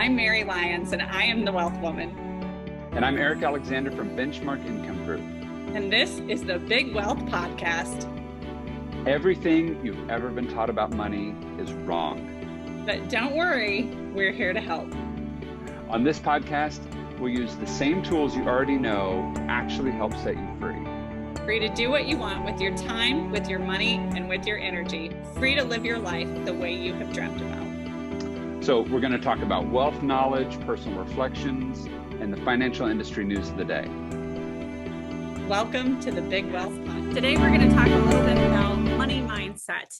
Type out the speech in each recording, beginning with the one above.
I'm Mary Lyons, and I am the Wealth Woman. And I'm Eric Alexander from Benchmark Income Group. And this is the Big Wealth Podcast. Everything you've ever been taught about money is wrong. But don't worry, we're here to help. On this podcast, we'll use the same tools you already know to actually help set you free. Free to do what you want with your time, with your money, and with your energy. Free to live your life the way you have dreamt about. So we're going to talk about wealth knowledge, personal reflections, and the financial industry news of the day. Welcome to the Big Wealth Pod. Today we're going to talk a little bit about money mindset.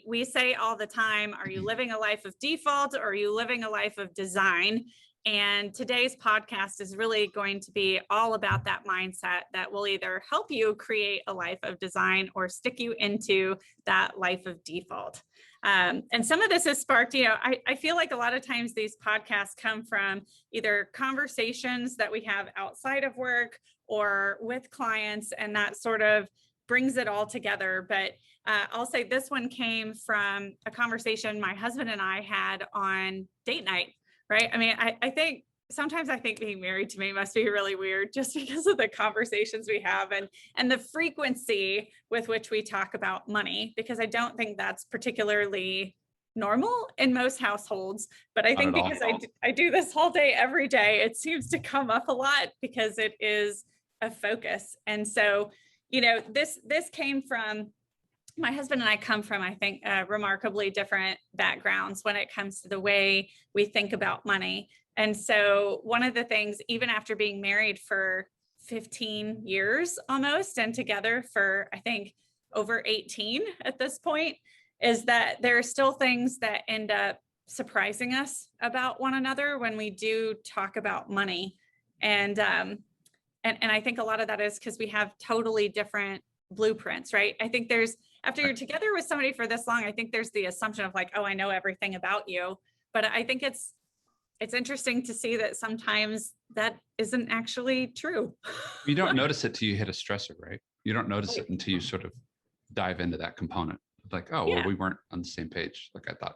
We say all the time, are you living a life of default or are you living a life of design? And today's podcast is really going to be all about that mindset that will either help you create a life of design or stick you into that life of default. And some of this is sparked, I feel like a lot of times these podcasts come from either conversations that we have outside of work or with clients, and that sort of brings it all together. But I'll say this one came from a conversation my husband and I had on date night, right? I mean, I think sometimes I think being married to me must be really weird just because of the conversations we have and the frequency with which we talk about money, because I don't think that's particularly normal in most households. But I think because I do this all day, every day, it seems to come up a lot because it is a focus. And so, this came from, my husband and I come from, I think, remarkably different backgrounds when it comes to the way we think about money. And so one of the things, even after being married for 15 years almost, and together for, I think, over 18 at this point, is that there are still things that end up surprising us about one another when we do talk about money. And I think a lot of that is because we have totally different blueprints, right? I think after you're together with somebody for this long, I think there's the assumption of like, oh, I know everything about you. But I think it's interesting to see that sometimes that isn't actually true. You don't notice it till you hit a stressor, right? You don't notice it until you sort of dive into that component. Like, oh, well, we weren't on the same page like I thought.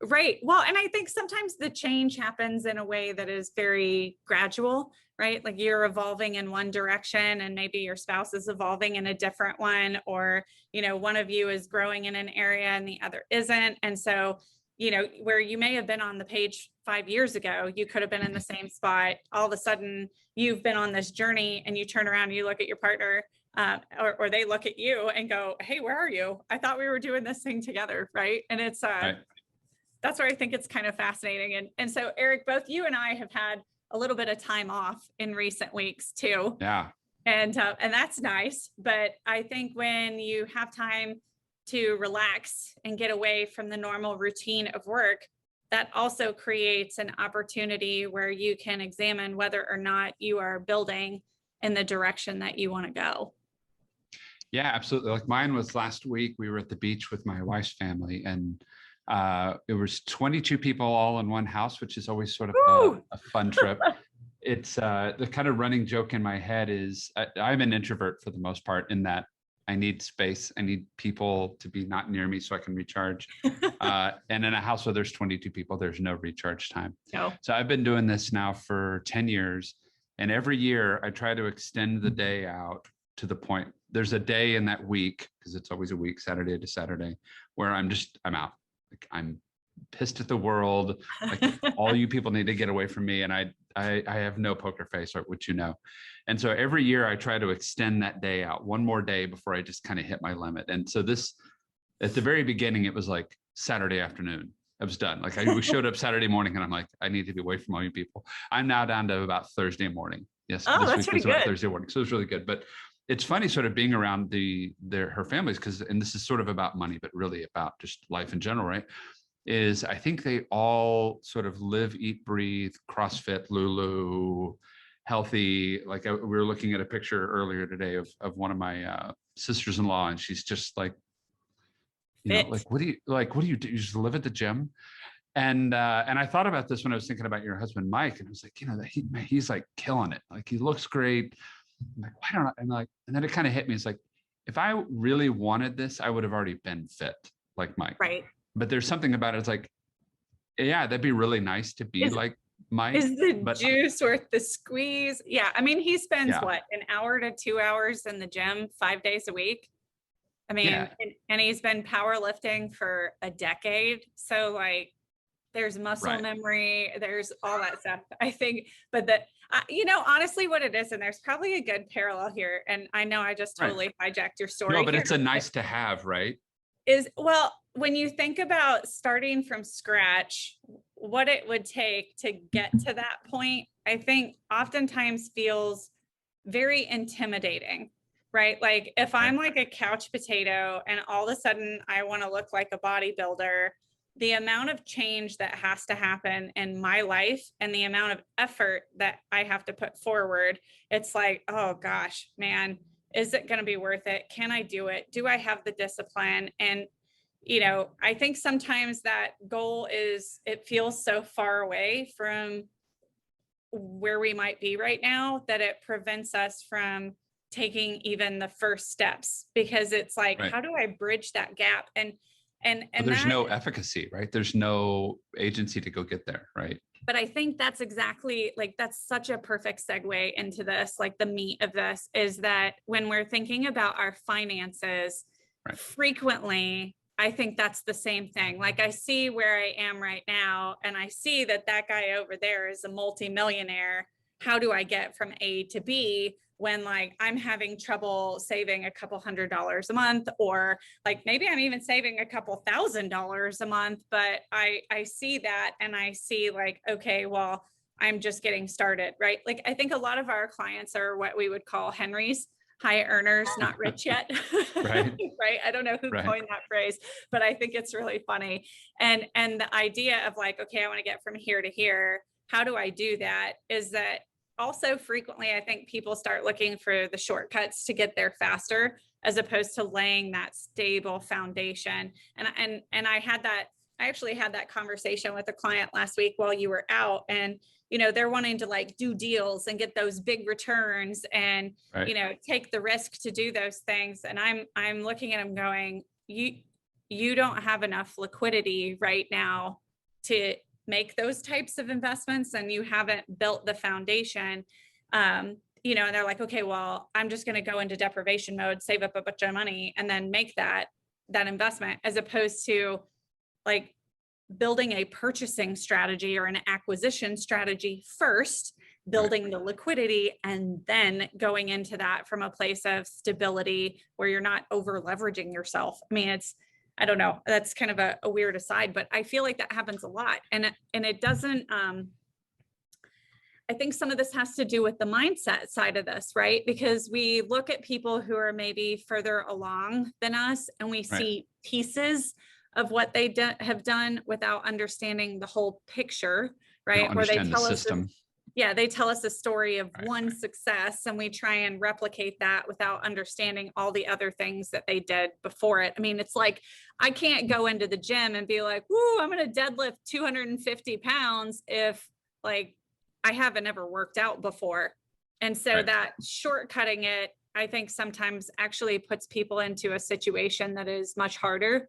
Right. Well, and I think sometimes the change happens in a way that is very gradual, right? Like you're evolving in one direction and maybe your spouse is evolving in a different one, or, one of you is growing in an area and the other isn't. And so, where you may have been on the page 5 years ago, you could have been in the same spot. All of a sudden you've been on this journey and you turn around and you look at your partner or they look at you and go, hey, where are you? I thought we were doing this thing together. Right. And it's, right. That's where I think it's kind of fascinating. And so Eric, both you and I have had a little bit of time off in recent weeks too. Yeah. And that's nice. But I think when you have time to relax and get away from the normal routine of work, that also creates an opportunity where you can examine whether or not you are building in the direction that you want to go. Yeah, absolutely. Like mine was last week. We were at the beach with my wife's family, and it was 22 people all in one house, which is always sort of a fun trip. It's the kind of running joke in my head is I'm an introvert for the most part, in that I need space. I need people to be not near me so I can recharge. And in a house where there's 22 people, there's no recharge time. No. So I've been doing this now for 10 years. And every year I try to extend the day out to the point. There's a day in that week, because it's always a week, Saturday to Saturday, where I'm out. Like I'm pissed at the world. Like all you people need to get away from me. And I have no poker face, which And so every year I try to extend that day out one more day before I just kind of hit my limit. And so this, at the very beginning, it was like Saturday afternoon. I was done. Like we showed up Saturday morning and I'm like, I need to be away from all you people. I'm now down to about Thursday morning. Yes. This week was about Thursday morning. So it was really good. But it's funny sort of being around her families, and this is sort of about money, but really about just life in general, right? Is I think they all sort of live, eat, breathe, CrossFit, Lulu, healthy. Like we were looking at a picture earlier today of one of my sisters-in-law, and she's just like, like, what do you do? You just live at the gym? And I thought about this when I was thinking about your husband, Mike, and I was like, he's like killing it. Like he looks great. I'm like, why don't I? And then it kind of hit me. It's like, if I really wanted this, I would have already been fit like Mike. Right. But there's something about it. It's like, Yeah, that'd be really nice to be Is- like Mike. Is the but juice worth the squeeze? Yeah. I mean, he spends yeah, what, an hour to 2 hours in the gym 5 days a week. I mean, yeah, and he's been powerlifting for a decade. So like there's muscle right. memory, there's all that stuff. I think, but honestly what it is, and there's probably a good parallel here. And I know I just Right. totally hijacked your story. No, but here, it's a nice to have, right? well, when you think about starting from scratch, what it would take to get to that point, I think oftentimes feels very intimidating, right? Like if I'm like a couch potato and all of a sudden I want to look like a bodybuilder, the amount of change that has to happen in my life and the amount of effort that I have to put forward, it's like, oh gosh, man, is it going to be worth it? Can I do it? Do I have the discipline? And I think sometimes that goal it feels so far away from where we might be right now that it prevents us from taking even the first steps, because it's like, Right. how do I bridge that gap? And Well, there's no efficacy, right? There's no agency to go get there, right? but I think that's exactly like, that's such a perfect segue into this. Like the meat of this is that when we're thinking about our finances, Right. frequently, I think that's the same thing. Like I see where I am right now, and I see that guy over there is a multimillionaire. How do I get from A to B when like I'm having trouble saving a couple $100s a month, or like maybe I'm even saving a couple $1,000s a month, but I see that and I see like, okay, well, I'm just getting started, right? Like I think a lot of our clients are what we would call Henrys, high earners, not rich yet. Right. Right. I don't know who Right. coined that phrase, but I think it's really funny. And the idea of like, okay, I want to get from here to here. How do I do that? Is that also frequently, I think people start looking for the shortcuts to get there faster, as opposed to laying that stable foundation. And I actually had that conversation with a client last week while you were out, and they're wanting to like do deals and get those big returns and Right. take the risk to do those things. And I'm looking at them going, you don't have enough liquidity right now to make those types of investments, and you haven't built the foundation. And they're like, okay, well, I'm just going to go into deprivation mode, save up a bunch of money, and then make that investment, as opposed to like building a purchasing strategy or an acquisition strategy first, building the liquidity, and then going into that from a place of stability where you're not over leveraging yourself. I mean, I don't know, that's kind of a weird aside, but I feel like that happens a lot. And it doesn't, I think some of this has to do with the mindset side of this, right? Because we look at people who are maybe further along than us, and we see pieces of what they have done without understanding the whole picture, right? Where they tell us they tell us a story of one success, and we try and replicate that without understanding all the other things that they did before it. I mean, it's like, I can't go into the gym and be like, whoo, I'm going to deadlift 250 pounds if like I haven't ever worked out before. And so that shortcutting it, I think sometimes actually puts people into a situation that is much harder,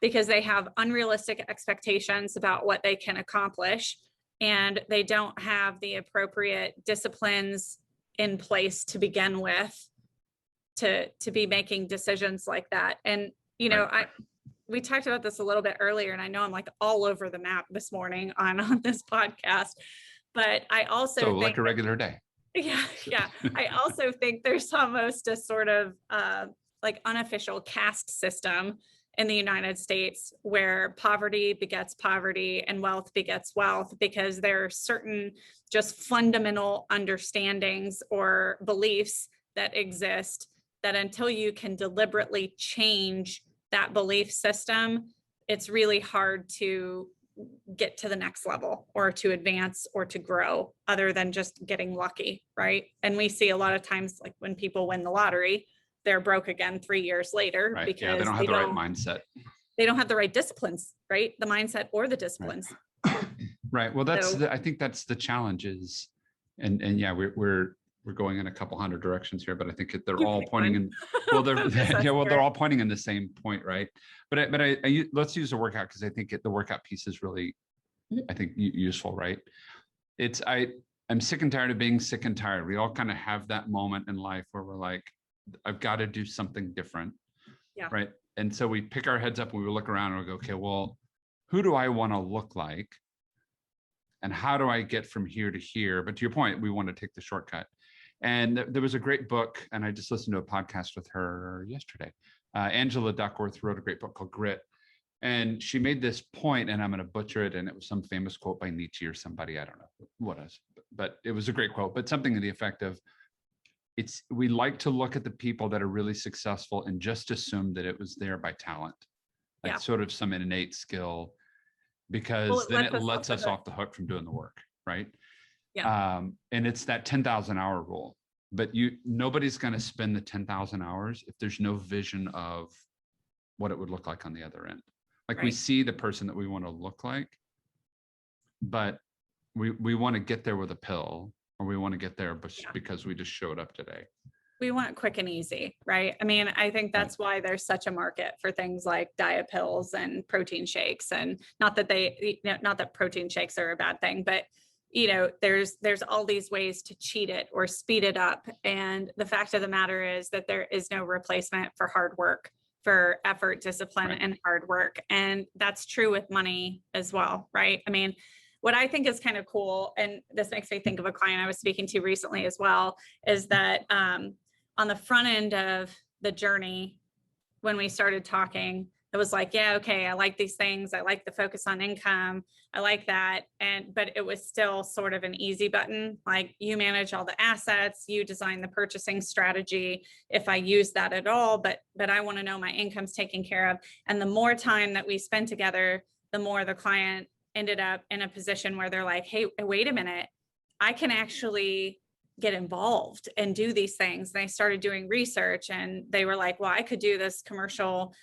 because they have unrealistic expectations about what they can accomplish, and they don't have the appropriate disciplines in place to begin with to be making decisions like that. And, we talked about this a little bit earlier, and I know I'm like all over the map this morning on this podcast, but I also think like a regular day. Yeah. I also think there's almost a sort of like unofficial caste system in the United States where poverty begets poverty and wealth begets wealth, because there are certain just fundamental understandings or beliefs that exist that until you can deliberately change that belief system, it's really hard to get to the next level or to advance or to grow, other than just getting lucky, right? And we see a lot of times, like when people win the lottery, they're broke again 3 years later, because they don't have the right mindset. They don't have the right disciplines, right? The mindset or the disciplines. Right. Well, I think that's the challenge is, and yeah, we're going in a couple hundred directions here, but I think they're all pointing in, well, they're all pointing in the same point, right? But let's use a workout, because I think the workout piece is really I think useful, right? I'm sick and tired of being sick and tired. We all kind of have that moment in life where we're like, I've got to do something different. Yeah. Right. And so we pick our heads up and we look around and we go, okay, well, who do I want to look like? And how do I get from here to here? But to your point, we want to take the shortcut. And there was a great book, and I just listened to a podcast with her yesterday. Angela Duckworth wrote a great book called Grit. And she made this point, and I'm going to butcher it. And it was some famous quote by Nietzsche or somebody. I don't know what it was, but it was a great quote, but something to the effect of, we like to look at the people that are really successful and just assume that it was there by talent, like sort of some innate skill, because then it lets us off the hook from doing the work. Right. Yeah. And it's that 10,000 hour rule, but nobody's going to spend the 10,000 hours if there's no vision of what it would look like on the other end. Like we see the person that we want to look like, but we want to get there with a pill, or we want to get there because we just showed up today. We want quick and easy, right? I mean, I think that's why there's such a market for things like diet pills and protein shakes. And not that protein shakes are a bad thing, but there's all these ways to cheat it or speed it up. And the fact of the matter is that there is no replacement for hard work, for effort, discipline, and hard work. And that's true with money as well, right? I mean, what I think is kind of cool, and this makes me think of a client I was speaking to recently as well, is that on the front end of the journey, when we started talking, it was like, yeah, okay, I like these things. I like the focus on income. I like that. But it was still sort of an easy button. Like, you manage all the assets, you design the purchasing strategy, if I use that at all, but I want to know my income's taken care of. And the more time that we spend together, the more the client ended up in a position where they're like, hey, wait a minute, I can actually get involved and do these things. And they started doing research, and they were like, well, I could do this commercial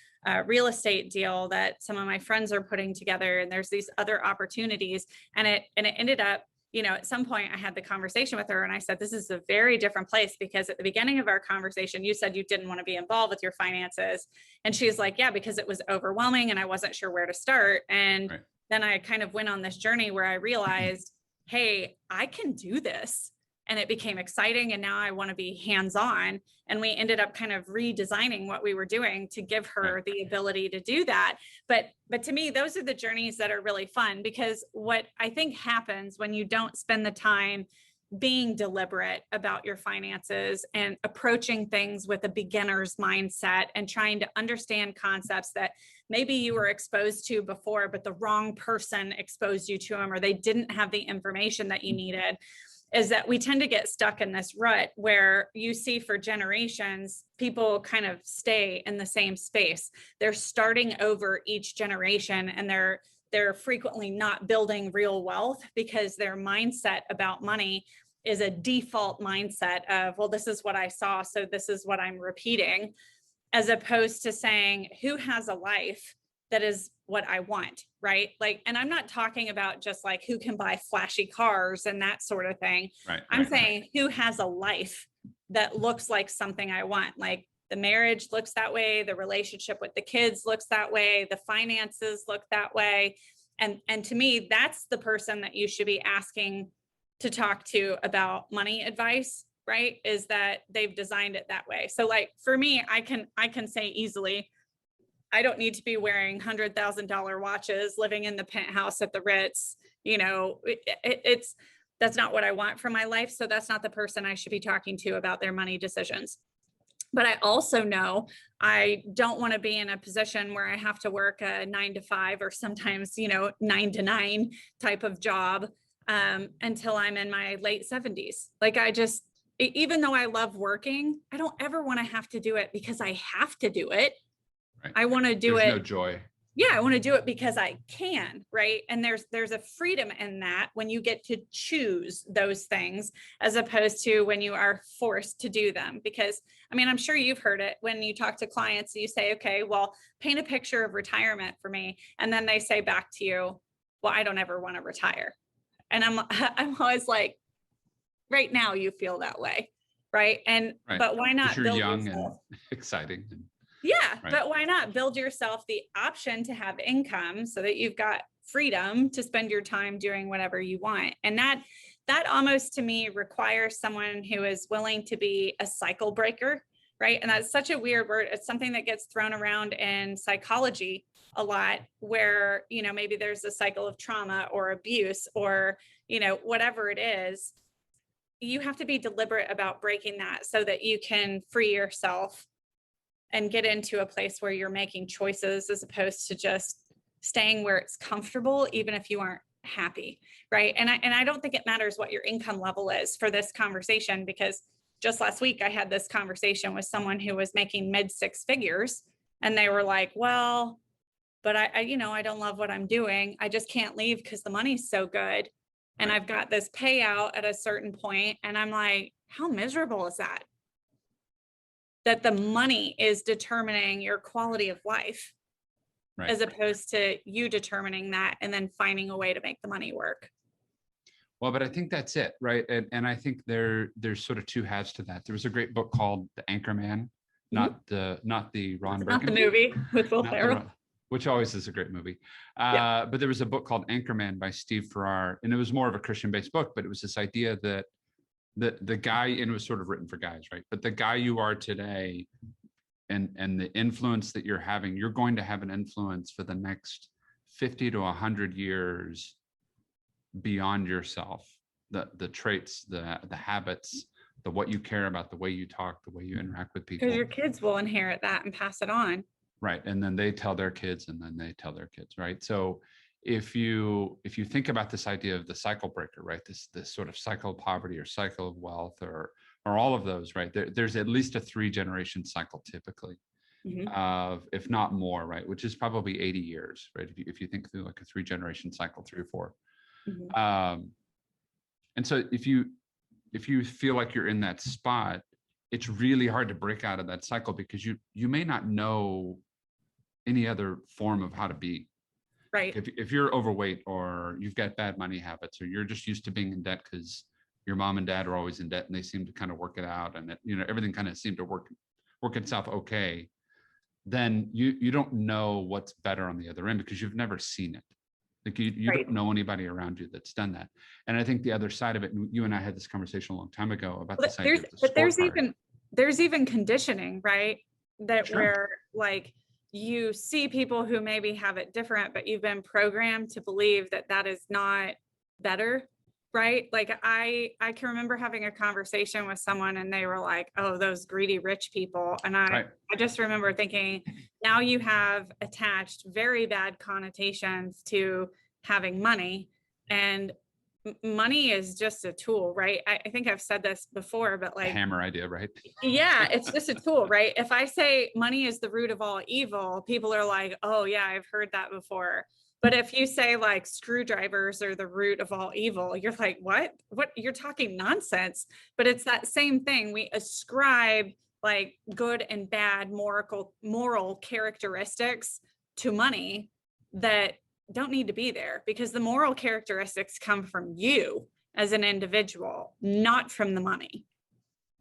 real estate deal that some of my friends are putting together, and there's these other opportunities. And it ended up, at some point I had the conversation with her, and I said, this is a very different place, because at the beginning of our conversation, you said you didn't want to be involved with your finances. And she's like, yeah, because it was overwhelming and I wasn't sure where to start. And then I kind of went on this journey where I realized, hey, I can do this. And it became exciting. And now I want to be hands-on. And we ended up kind of redesigning what we were doing to give her the ability to do that. But to me, those are the journeys that are really fun, because what I think happens when you don't spend the time being deliberate about your finances and approaching things with a beginner's mindset and trying to understand concepts that maybe you were exposed to before, but the wrong person exposed you to them, or they didn't have the information that you needed, is that we tend to get stuck in this rut where you see for generations, people kind of stay in the same space. They're starting over each generation, and they're frequently not building real wealth because their mindset about money is a default mindset of, well, this is what I saw, so this is what I'm repeating, as opposed to saying, who has a life that is what I want, right? Like, and I'm not talking about just like who can buy flashy cars and that sort of thing. I'm saying who has a life that looks like something I want. Like, the marriage looks that way, the relationship with the kids looks that way, the finances look that way. And to me, that's the person that you should be asking to talk to about money advice, right? Is that they've designed it that way. So like for me, I can say easily, I don't need to be wearing $100,000 watches, living in the penthouse at the Ritz. That's not what I want for my life. So that's not the person I should be talking to about their money decisions. But I also know I don't want to be in a position where I have to work a 9 to 5 or sometimes, 9 to 9 type of job until I'm in my late 70s. Like, even though I love working, I don't ever want to have to do it because I have to do it. Right. I want to do There's it. no joy. Yeah, I want to do it because I can, right? And there's a freedom in that when you get to choose those things, as opposed to when you are forced to do them. Because, I mean, I'm sure you've heard it when you talk to clients, you say, okay, well, paint a picture of retirement for me. And then they say back to you, well, I don't ever want to retire. And I'm always like, right now you feel that way, right? But why not? You're young and exciting. Yeah, but why not build yourself the option to have income so that you've got freedom to spend your time doing whatever you want. And that almost to me requires someone who is willing to be a cycle breaker, right? And that's such a weird word. It's something that gets thrown around in psychology a lot, where, you know, maybe there's a cycle of trauma or abuse or, you know, whatever it is. You have to be deliberate about breaking that so that you can free yourself and get into a place where you're making choices as opposed to just staying where it's comfortable, even if you aren't happy, right? And I don't think it matters what your income level is for this conversation, because just last week I had this conversation with someone who was making mid six figures, and they were like, well, but I you know, I don't love what I'm doing. I just can't leave because the money's so good. And I've got this payout at a certain point, and I'm like, how miserable is that? That the money is determining your quality of life, Right. as opposed to you determining that and then finding a way to make the money work. Well, but I think that's it, right? And I think there's sort of two halves to that. There was a great book called The Anchorman, not the Ron Not the Burgundy, movie with Will not Ferrell. which always is a great movie. But there was a book called Anchorman by Steve Farrar, and it was more of a Christian-based book, but it was this idea that the guy, and it was sort of written for guys, right? But the guy you are today and the influence that you're having, you're going to have an influence for the next 50 to 100 years beyond yourself. The traits, the habits, the what you care about, the way you talk, the way you interact with people. Because your kids will inherit that and pass it on. Right. And then they tell their kids, and then they tell their kids, right? So if you think about this idea of the cycle breaker, right? This sort of cycle of poverty or cycle of wealth or all of those, right? There's at least a 3-generation cycle typically, of, if not more, right? Which is probably 80 years, right? If you think through like a 3-generation cycle, 3 or 4. And so if you feel like you're in that spot, it's really hard to break out of that cycle, because you may not know any other form of how to be. Right. If you're overweight, or you've got bad money habits, or you're just used to being in debt because your mom and dad are always in debt and they seem to kind of work it out, and it, you know, everything kind of seemed to work itself okay, then you don't know what's better on the other end, because you've never seen it. Like you Right. don't know anybody around you that's done that. And I think the other side of it, and you and I had this conversation a long time ago about this idea of the there's even conditioning, right? That Sure. where like you see people who maybe have it different, but you've been programmed to believe that that is not better, right? Like I can remember having a conversation with someone, and they were like, oh, those greedy rich people. And I just remember thinking, now you have attached very bad connotations to having money, and money is just a tool, right? I think I've said this before, but like hammer idea, right? Yeah, it's just a tool, right? If I say money is the root of all evil, people are like, oh yeah, I've heard that before. But if you say like screwdrivers are the root of all evil, you're like, what? You're talking nonsense. But it's that same thing. We ascribe like good and bad moral characteristics to money that don't need to be there, because the moral characteristics come from you as an individual, not from the money.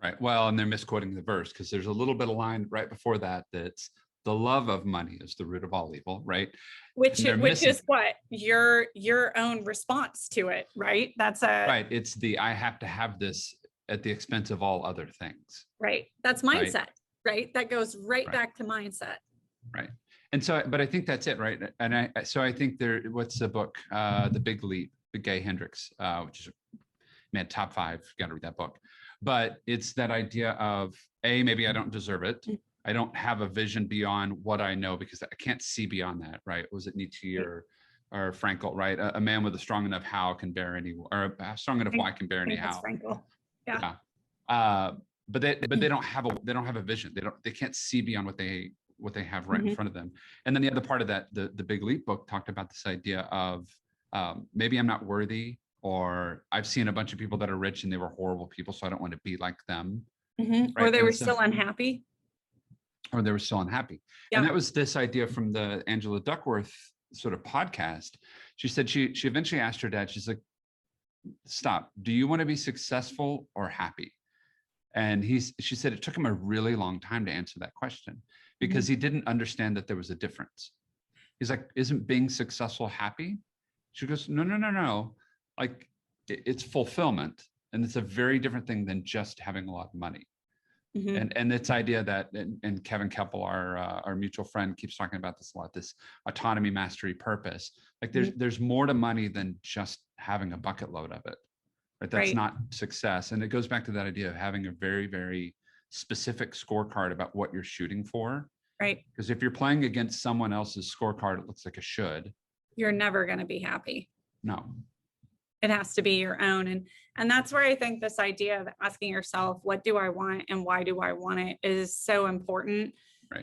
Right. Well, and they're misquoting the verse, because there's a little bit of line right before that that's the love of money is the root of all evil, right? Which is what your own response to it, right? That's right. It's the I have to have this at the expense of all other things. Right. That's mindset, right? That goes right back to mindset. Right. And so, but I think that's it, right? And I think what's the book, The Big Leap, the Gay Hendricks, which is, man, top 5, you got to read that book. But it's that idea of maybe I don't deserve it. I don't have a vision beyond what I know, because I can't see beyond that, right? Was it Nietzsche or Frankl, right? A man with a strong enough how can bear any, or a strong enough why can bear any how. Frankl. Yeah. But they don't have a vision. They can't see beyond what they have right in front of them. And then the other part of that, the Big Leap book talked about this idea of maybe I'm not worthy, or I've seen a bunch of people that are rich and they were horrible people, so I don't want to be like them. Right? Or they were still unhappy. Or they were still unhappy. Yeah. And that was this idea from the Angela Duckworth sort of podcast. She said she eventually asked her dad, she's like, stop, do you want to be successful or happy? And she said it took him a really long time to answer that question, because he didn't understand that there was a difference. He's like, isn't being successful happy? She goes, no, no, no, no. Like it's fulfillment. And it's a very different thing than just having a lot of money. Mhm. And this idea that, and Kevin Keppel, our mutual friend, keeps talking about this a lot, this autonomy, mastery, purpose. Like there's more to money than just having a bucket load of it, right? That's Right. not success. And it goes back to that idea of having a very, very specific scorecard about what you're shooting for. Right. Because if you're playing against someone else's scorecard, it looks like a should. You're never going to be happy. No. It has to be your own. And that's where I think this idea of asking yourself, what do I want and why do I want it, is so important. Right.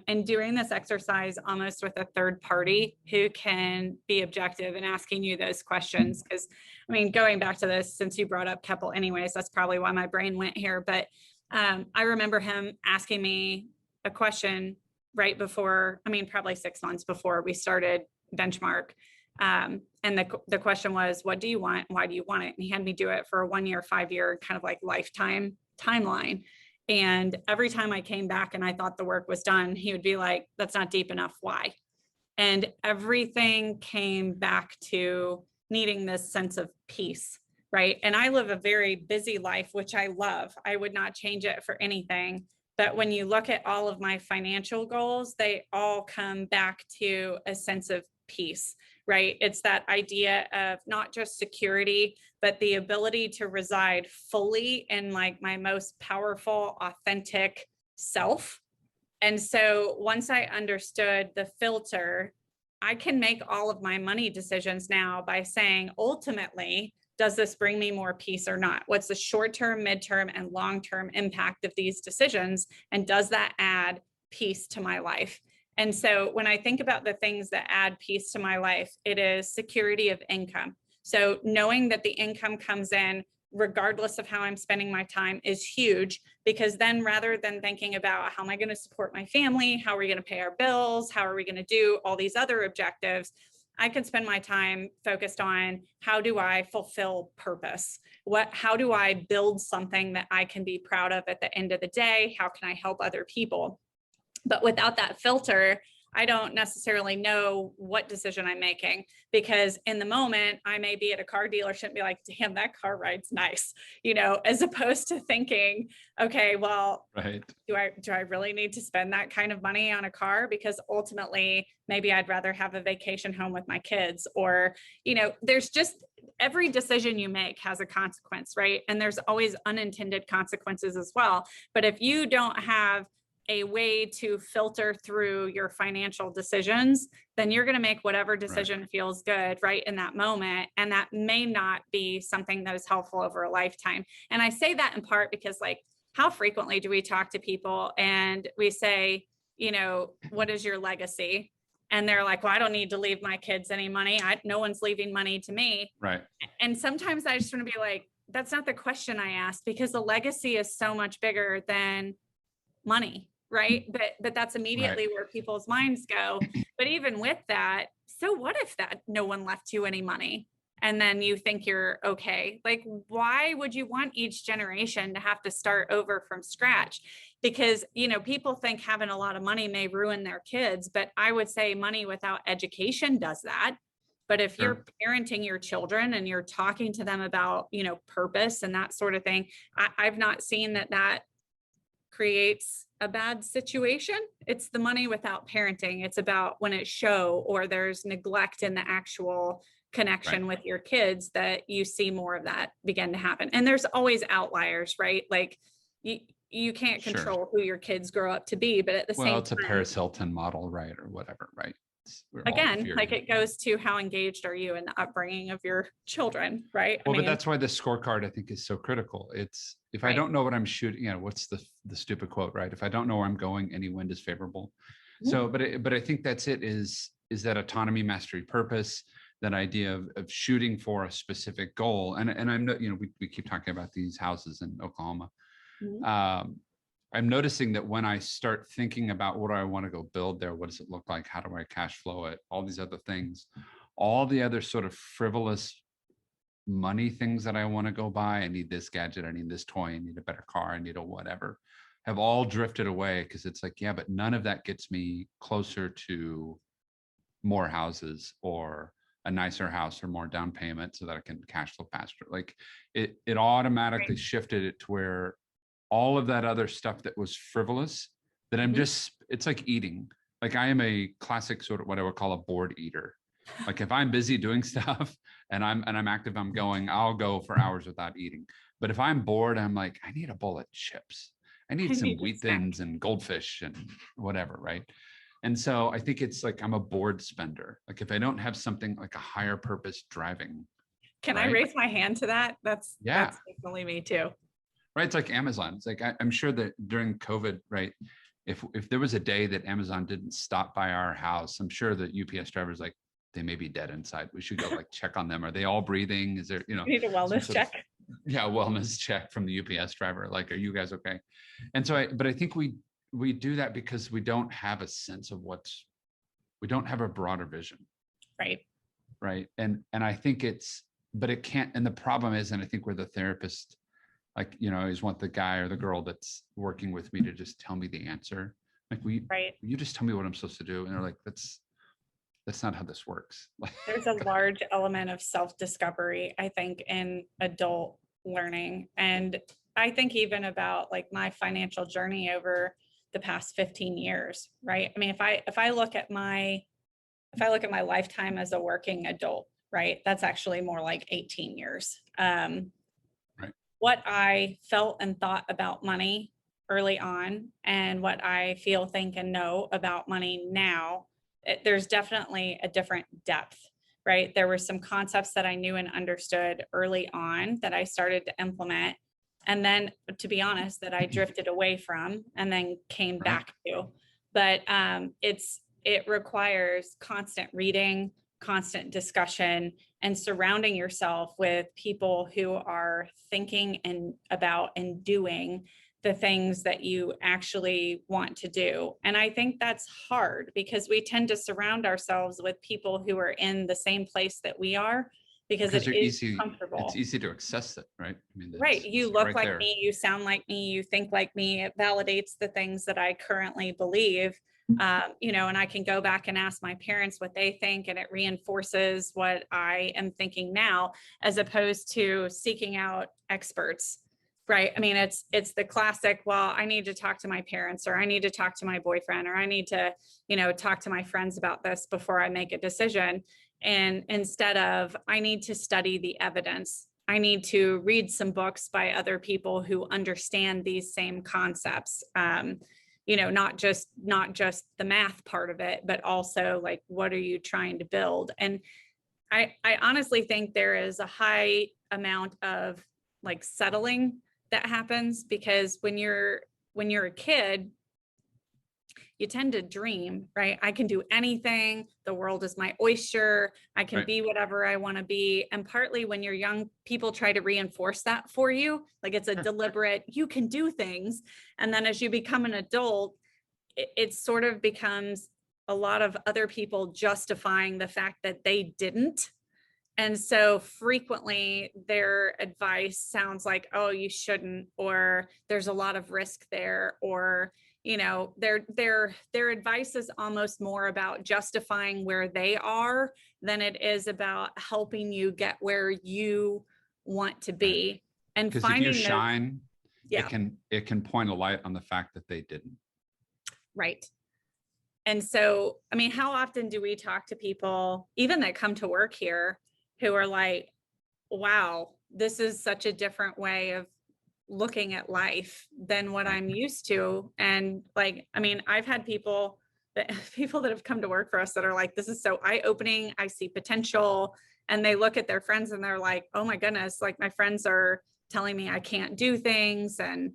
And doing this exercise almost with a third party who can be objective and asking you those questions. Because I mean, going back to this, since you brought up Keppel anyways, that's probably why my brain went here. But I remember him asking me a question right before, I mean, probably 6 months before we started Benchmark. And the question was, what do you want? Why do you want it? And he had me do it for a 1 year, 5 year kind of like lifetime timeline. And every time I came back and I thought the work was done, he would be like, that's not deep enough. Why? And everything came back to needing this sense of peace. Right. And I live a very busy life, which I love. I would not change it for anything. But when you look at all of my financial goals, they all come back to a sense of peace, right? It's that idea of not just security, but the ability to reside fully in like my most powerful, authentic self. And so once I understood the filter, I can make all of my money decisions now by saying, ultimately, does this bring me more peace or not? What's the short-term, midterm, and long-term impact of these decisions? And does that add peace to my life? And so when I think about the things that add peace to my life, it is security of income. So knowing that the income comes in regardless of how I'm spending my time is huge, because then rather than thinking about how am I going to support my family, how are we going to pay our bills, how are we going to do all these other objectives, I can spend my time focused on how do I fulfill purpose? How do I build something that I can be proud of at the end of the day? How can I help other people? But without that filter, I don't necessarily know what decision I'm making, because in the moment I may be at a car dealership and be like, damn, that car ride's nice, as opposed to thinking, okay, well, right. do I really need to spend that kind of money on a car? Because ultimately, maybe I'd rather have a vacation home with my kids, or, there's just every decision you make has a consequence, right? And there's always unintended consequences as well. But if you don't have a way to filter through your financial decisions, then you're going to make whatever decision feels good right in that moment. And that may not be something that is helpful over a lifetime. And I say that in part because, like, how frequently do we talk to people and we say, what is your legacy? And they're like, well, I don't need to leave my kids any money. No one's leaving money to me. Right. And sometimes I just want to be like, that's not the question I asked, because the legacy is so much bigger than money. Right. But that's immediately where people's minds go. But even with that, so what if that no one left you any money and then you think you're okay? Like, why would you want each generation to have to start over from scratch? Because, people think having a lot of money may ruin their kids, but I would say money without education does that. But if you're parenting your children and you're talking to them about, purpose and that sort of thing, I've not seen that creates a bad situation. It's the money without parenting. It's about when it's show or there's neglect in the actual connection with your kids that you see more of that begin to happen. And there's always outliers, right? Like you can't control who your kids grow up to be, but at the same time, it's a Paris Hilton model, right? Or whatever, right? Again, like it goes to how engaged are you in the upbringing of your children, right? Well, but that's why the scorecard, I think, is so critical. It's if I don't know what I'm shooting, what's the stupid quote, right? If I don't know where I'm going, any wind is favorable. So, but I think that's it. Is that autonomy, mastery, purpose? That idea of shooting for a specific goal. And I'm not, we keep talking about these houses in Oklahoma. I'm noticing that when I start thinking about what do I want to go build there, what does it look like? How do I cash flow it? All these other things, all the other sort of frivolous money things that I want to go buy. I need this gadget. I need this toy. I need a better car. I need a whatever, have all drifted away, because it's like, yeah, but none of that gets me closer to more houses or a nicer house or more down payment so that I can cash flow faster. Like it automatically shifted it to where all of that other stuff that was frivolous, that I'm just, it's like eating. Like I am a classic sort of what I would call a bored eater. Like if I'm busy doing stuff and I'm active, I'll go for hours without eating. But if I'm bored, I'm like, I need a bowl of chips. I need some wheat thins and goldfish and whatever, right? And so I think it's like I'm a bored spender. Like if I don't have something like a higher purpose driving. Can I raise my hand to that? That's definitely me too. Right. It's like Amazon. It's like I'm sure that during COVID, right? If there was a day that Amazon didn't stop by our house, I'm sure that UPS drivers like they may be dead inside. We should go like check on them. Are they all breathing? Is there, We need a wellness check. Wellness check from the UPS driver. Like, are you guys okay? And so but I think we do that because we don't have a sense of we don't have a broader vision. Right. Right. And I think but it can't, and the problem is, and I think we're the therapist, like, I always want the guy or the girl that's working with me to just tell me the answer. Like, you just tell me what I'm supposed to do. And they're like, that's not how this works. There's a large element of self-discovery, I think, in adult learning. And I think even about like my financial journey over the past 15 years, right? I mean, if I look at my lifetime as a working adult, right, that's actually more like 18 years. Right. What I felt and thought about money early on and what I feel, think, and know about money now, there's definitely a different depth, right? There were some concepts that I knew and understood early on that I started to implement. And then, to be honest, that I drifted away from and then came back to. But it requires constant reading, constant discussion, and surrounding yourself with people who are thinking about and doing the things that you actually want to do. And I think that's hard because we tend to surround ourselves with people who are in the same place that we are because it is comfortable. It's easy to access it, right? I mean, right. You look like me, you sound like me, you think like me. It validates the things that I currently believe. And I can go back and ask my parents what they think, and it reinforces what I am thinking now, as opposed to seeking out experts. Right. I mean, it's the classic, well, I need to talk to my parents, or I need to talk to my boyfriend, or I need to, talk to my friends about this before I make a decision. And instead of, I need to study the evidence, I need to read some books by other people who understand these same concepts. Not just the math part of it, but also like, what are you trying to build? And I honestly think there is a high amount of like settling that happens, because when you're a kid, you tend to dream, right? I can do anything. The world is my oyster. I can be whatever I want to be. And partly when you're young, people try to reinforce that for you. Like it's a deliberate, you can do things. And then as you become an adult, it sort of becomes a lot of other people justifying the fact that they didn't. And so frequently their advice sounds like, oh, you shouldn't, or there's a lot of risk there, or, their advice is almost more about justifying where they are than it is about helping you get where you want to be. And finding if you shine, it can point a light on the fact that they didn't. Right. And so, I mean, how often do we talk to people, even that come to work here, who are like, wow, this is such a different way of looking at life than what I'm used to. And like, I mean, I've had people that have come to work for us that are like, this is so eye-opening. I see potential. And they look at their friends and they're like, oh my goodness, like my friends telling me I can't do things. And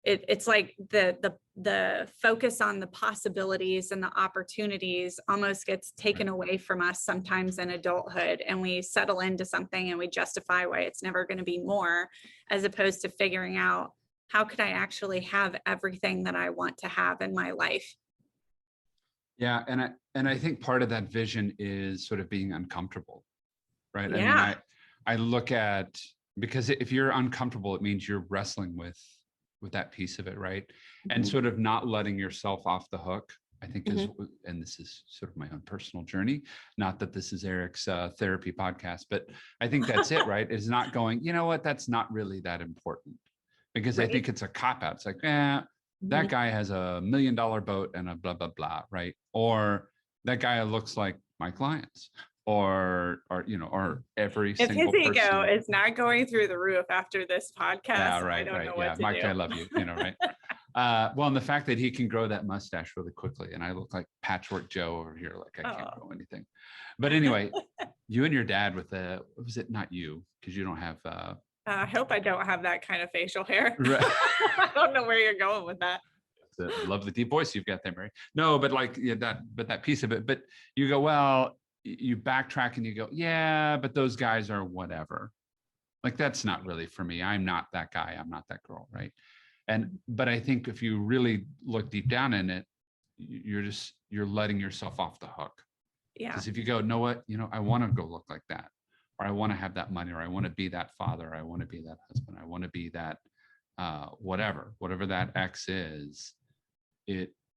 it's like the focus on the possibilities and the opportunities almost gets taken away from us sometimes in adulthood, and we settle into something and we justify why it's never going to be more, as opposed to figuring out how could I actually have everything that I want to have in my life. Yeah, and I think part of that vision is sort of being uncomfortable, right? Yeah. I mean, I look at, because if you're uncomfortable, it means you're wrestling with that piece of it, right? And sort of not letting yourself off the hook, I think is, and this is sort of my own personal journey, not that this is Eric's therapy podcast, but I think that's it, right? Is not going, you know what, that's not really that important, because I think it's a cop out. It's like, that guy has $1 million boat and a blah, blah, blah, right? Or that guy looks like my clients, or every If single his person. ego is not going through the roof after this podcast, Yeah, right, I don't right. know Yeah, what to Mike, do. I love you, right? Well, and the fact that he can grow that mustache really quickly, and I look like Patchwork Joe over here, like I can't grow anything. But anyway, you and your dad with was it not you? Because you don't have. I hope I don't have that kind of facial hair. Right. I don't know where you're going with that. Love the deep voice you've got there, Mary. No, but like that piece of it. But you go, well, you backtrack and you go, yeah, but those guys are whatever. Like, that's not really for me. I'm not that guy. I'm not that girl, right? But I think if you really look deep down in it, you're letting yourself off the hook. Yeah. Because if you go, know what, I want to go look like that, or I want to have that money, or I want to be that father, I want to be that husband, I want to be that whatever that X is.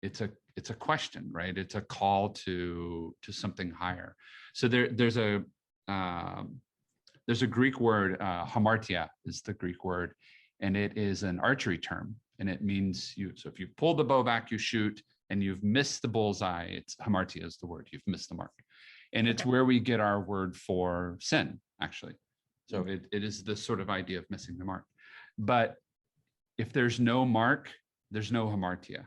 It's a question, right? It's a call to something higher. So there's a Greek word, hamartia is the Greek word, and it is an archery term, and it means so if you pull the bow back, you shoot, and you've missed the bullseye, it's hamartia is the word, you've missed the mark. And it's where we get our word for sin, actually. So it is this sort of idea of missing the mark. But if there's no mark, there's no hamartia.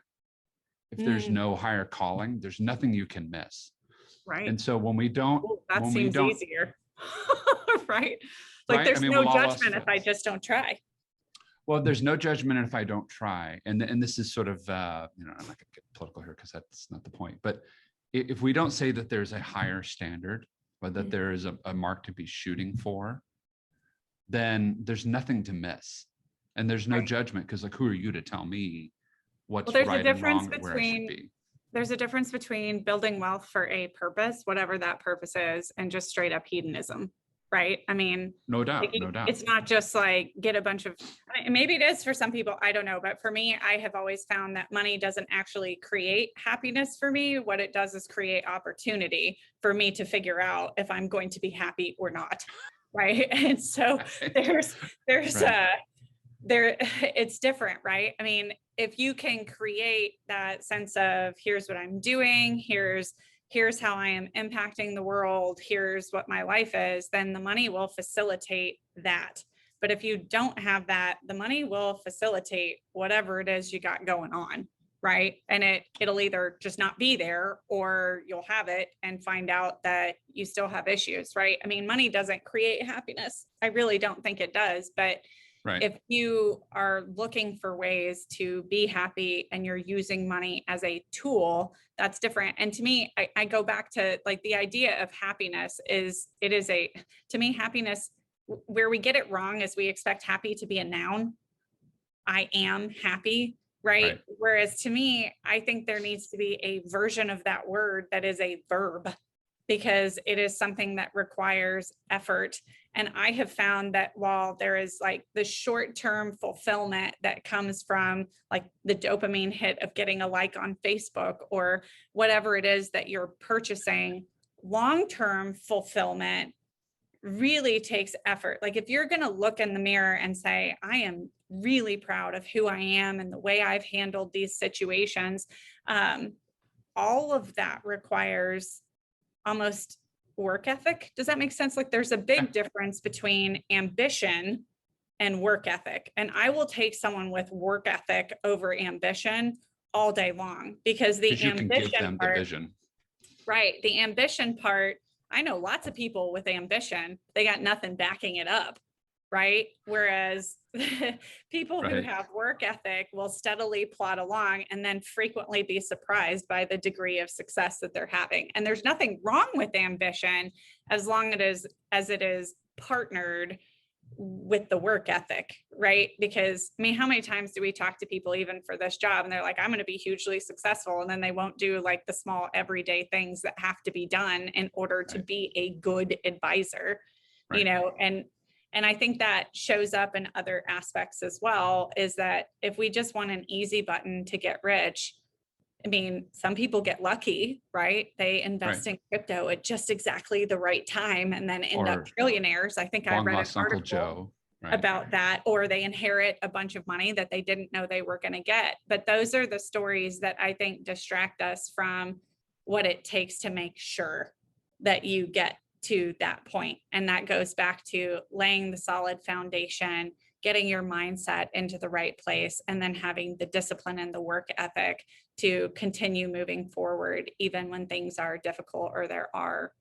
If there's no higher calling, there's nothing you can miss. Right. And so when we don't, that seems easier, right? Like, right? there's no judgment if I just don't try. Well, there's no judgment if I don't try. And this is sort of, I'm not going to get political here because that's not the point. But if we don't say that there's a higher standard, or that there is a mark to be shooting for, then there's nothing to miss. And there's no judgment, because like, who are you to tell me what's right and wrong, where I should be? There's a difference between building wealth for a purpose, whatever that purpose is, and just straight up hedonism, right? I mean, no doubt. It's not just like get a bunch of, maybe it is for some people, I don't know. But for me, I have always found that money doesn't actually create happiness for me. What it does is create opportunity for me to figure out if I'm going to be happy or not. Right. And so it's different, right? I mean, if you can create that sense of here's what I'm doing, here's how I am impacting the world, here's what my life is, then the money will facilitate that. But if you don't have that, the money will facilitate whatever it is you got going on, right? And it'll either just not be there, or you'll have it and find out that you still have issues, right? I mean, money doesn't create happiness. I really don't think it does. But if you are looking for ways to be happy and you're using money as a tool, that's different. And to me, I go back to like the idea of happiness to me, happiness, where we get it wrong is we expect happy to be a noun. I am happy, right? Whereas to me, I think there needs to be a version of that word that is a verb, because it is something that requires effort. And I have found that while there is like the short-term fulfillment that comes from like the dopamine hit of getting a like on Facebook or whatever it is that you're purchasing, long-term fulfillment really takes effort. Like, if you're going to look in the mirror and say, I am really proud of who I am and the way I've handled these situations, all of that requires almost work ethic. Does that make sense? Like, there's a big difference between ambition and work ethic. And I will take someone with work ethic over ambition all day long, because the ambition part, the vision. Right. The ambition part, I know lots of people with ambition, they got nothing backing it up. Right. Whereas people who have work ethic will steadily plod along and then frequently be surprised by the degree of success that they're having. And there's nothing wrong with ambition as long as it is partnered with the work ethic, right? Because I mean, how many times do we talk to people even for this job and they're like, I'm going to be hugely successful. And then they won't do like the small everyday things that have to be done in order to be a good advisor, you know, and I think that shows up in other aspects as well, is that if we just want an easy button to get rich, I mean, some people get lucky, right? They invest in crypto at just exactly the right time and then end up trillionaires. I think I long read an lost Uncle article Joe, right, about that, or they inherit a bunch of money that they didn't know they were going to get. But those are the stories that I think distract us from what it takes to make sure that you get to that point. And that goes back to laying the solid foundation, getting your mindset into the right place, and then having the discipline and the work ethic to continue moving forward, even when things are difficult or there are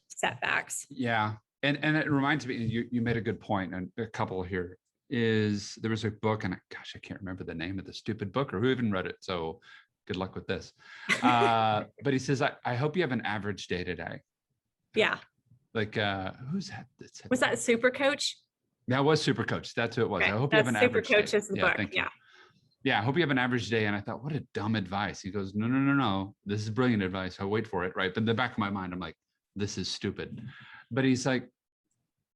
setbacks. Yeah. And it reminds me, you made a good point, and a couple here is there was a book, and gosh, I can't remember the name of the stupid book or who even wrote it. So good luck with this. But he says, I hope you have an average day today. Yeah. Like, who's that? Was that Super Coach? That was Super Coach. That's who it was. Okay. I hope you have an Super average Coach day. is the book. Thank you. Yeah. Yeah, I hope you have an average day. And I thought, what a dumb advice. He goes, no. This is brilliant advice. I'll wait for it, right? But in the back of my mind, I'm like, this is stupid. But he's like,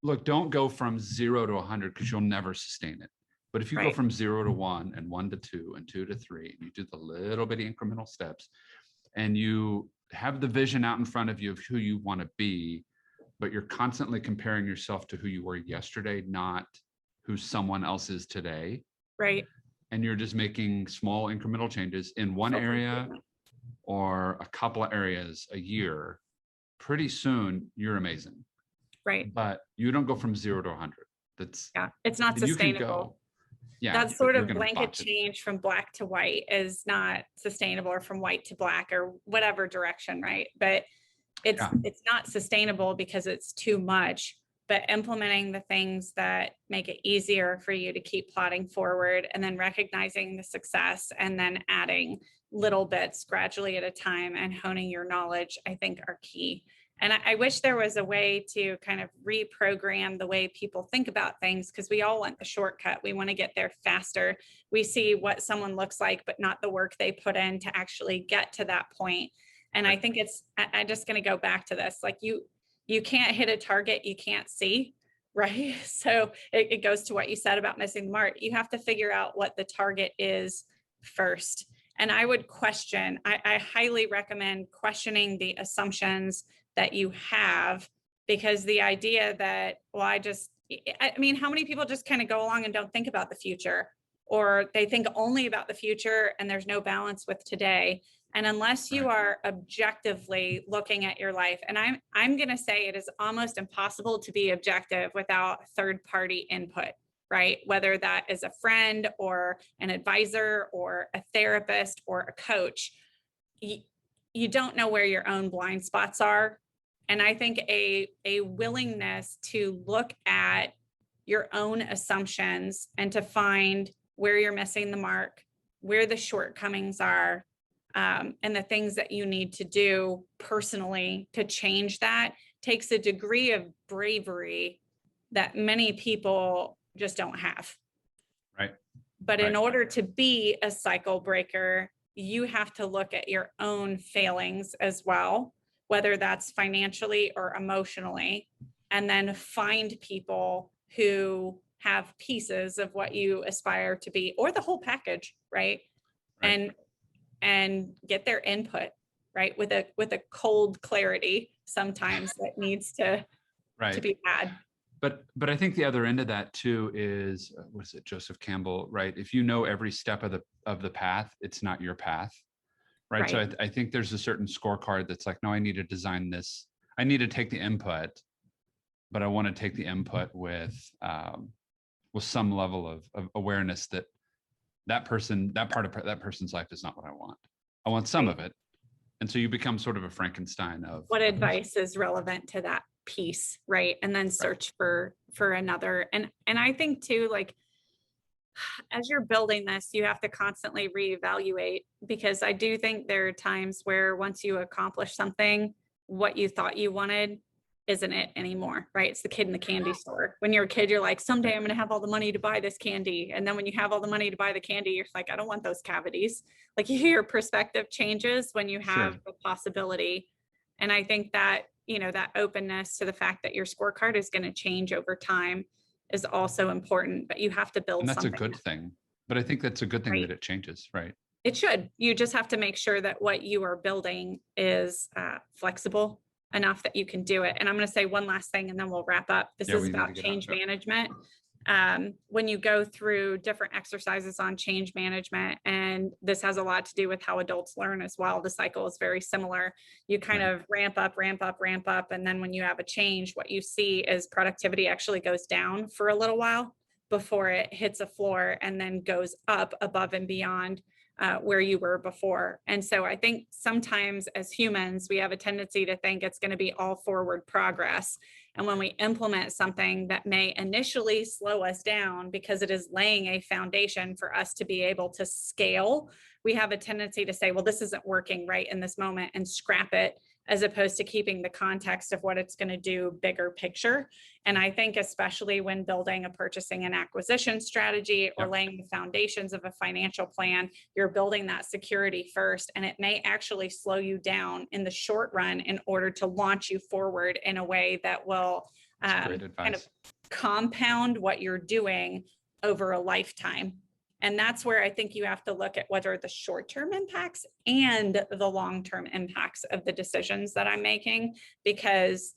look, don't go from 0 to 100 because you'll never sustain it. But if you go from 0 to 1 and 1 to 2 and 2 to 3, and you do the little bitty incremental steps, and you have the vision out in front of you of who you want to be, but you're constantly comparing yourself to who you were yesterday, not who someone else is today. Right. And you're just making small incremental changes in one area or a couple of areas a year, pretty soon you're amazing. Right. But you don't go from 0 to 100. It's not sustainable. That sort of blanket change from black to white is not sustainable, or from white to black, or whatever direction, right? But it's not sustainable because it's too much. But implementing the things that make it easier for you to keep plodding forward, and then recognizing the success, and then adding little bits gradually at a time and honing your knowledge, I think are key. And I wish there was a way to kind of reprogram the way people think about things, because we all want the shortcut. We want to get there faster. We see what someone looks like, but not the work they put in to actually get to that point. And I think I'm just going to go back to this. Like you can't hit a target you can't see, right? So it goes to what you said about missing the mark. You have to figure out what the target is first. And I would I highly recommend questioning the assumptions that you have, because the idea that, well, I mean, how many people just kind of go along and don't think about the future, or they think only about the future and there's no balance with today. And unless you are objectively looking at your life, and I'm going to say it is almost impossible to be objective without third-party input, right? Whether that is a friend or an advisor or a therapist or a coach, you don't know where your own blind spots are. And I think a willingness to look at your own assumptions and to find where you're missing the mark, where the shortcomings are, and the things that you need to do personally to change that takes a degree of bravery that many people just don't have. Right. But in order to be a cycle breaker, you have to look at your own failings as well, whether that's financially or emotionally, and then find people who have pieces of what you aspire to be, or the whole package, right? And get their input, right? With a cold clarity sometimes that needs to be had. But I think the other end of that too is, what is it, Joseph Campbell, right? If you know every step of the path, it's not your path, right? So I think there's a certain scorecard that's like, no, I need to design this. I need to take the input, but I want to take the input with some level of awareness that part of that person's life is not what I want. I want some of it. And so you become sort of a Frankenstein of what advice is relevant to that piece, right? And then search for another. And I think too, like, as you're building this, you have to constantly reevaluate, because I do think there are times where once you accomplish something, what you thought you wanted isn't it anymore, right? It's the kid in the candy store. When you're a kid, you're like, someday I'm going to have all the money to buy this candy. And then when you have all the money to buy the candy, you're like, I don't want those cavities. Like, your perspective changes when you have the possibility. And I think that, that openness to the fact that your scorecard is going to change over time is also important, but you have to build something. And that's a good thing. But I think that's a good thing that it changes, right? It should. You just have to make sure that what you are building is flexible enough that you can do it. And I'm going to say one last thing and then we'll wrap up. This is about change management. When you go through different exercises on change management, and this has a lot to do with how adults learn as well. The cycle is very similar. You kind of ramp up. And then when you have a change, what you see is productivity actually goes down for a little while before it hits a floor and then goes up above and beyond where you were before. And so I think sometimes as humans, we have a tendency to think it's going to be all forward progress. And when we implement something that may initially slow us down because it is laying a foundation for us to be able to scale, we have a tendency to say, well, this isn't working right in this moment and scrap it, as opposed to keeping the context of what it's going to do bigger picture. And I think especially when building a purchasing and acquisition strategy or laying the foundations of a financial plan, you're building that security first, and it may actually slow you down in the short run in order to launch you forward in a way that will kind of compound what you're doing over a lifetime. And that's where I think you have to look at what are the short-term impacts and the long-term impacts of the decisions that I'm making, because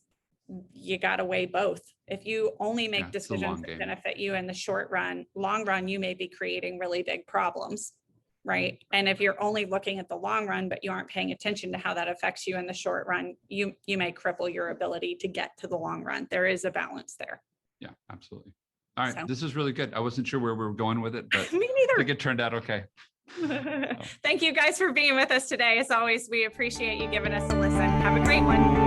you got to weigh both. If you only make decisions that benefit you in the short run, long run, you may be creating really big problems, right? And if you're only looking at the long run, but you aren't paying attention to how that affects you in the short run, you may cripple your ability to get to the long run. There is a balance there. Yeah, absolutely. All right, this is really good. I wasn't sure where we were going with it, but me neither. I think it turned out okay. Thank you guys for being with us today. As always, we appreciate you giving us a listen. Have a great one.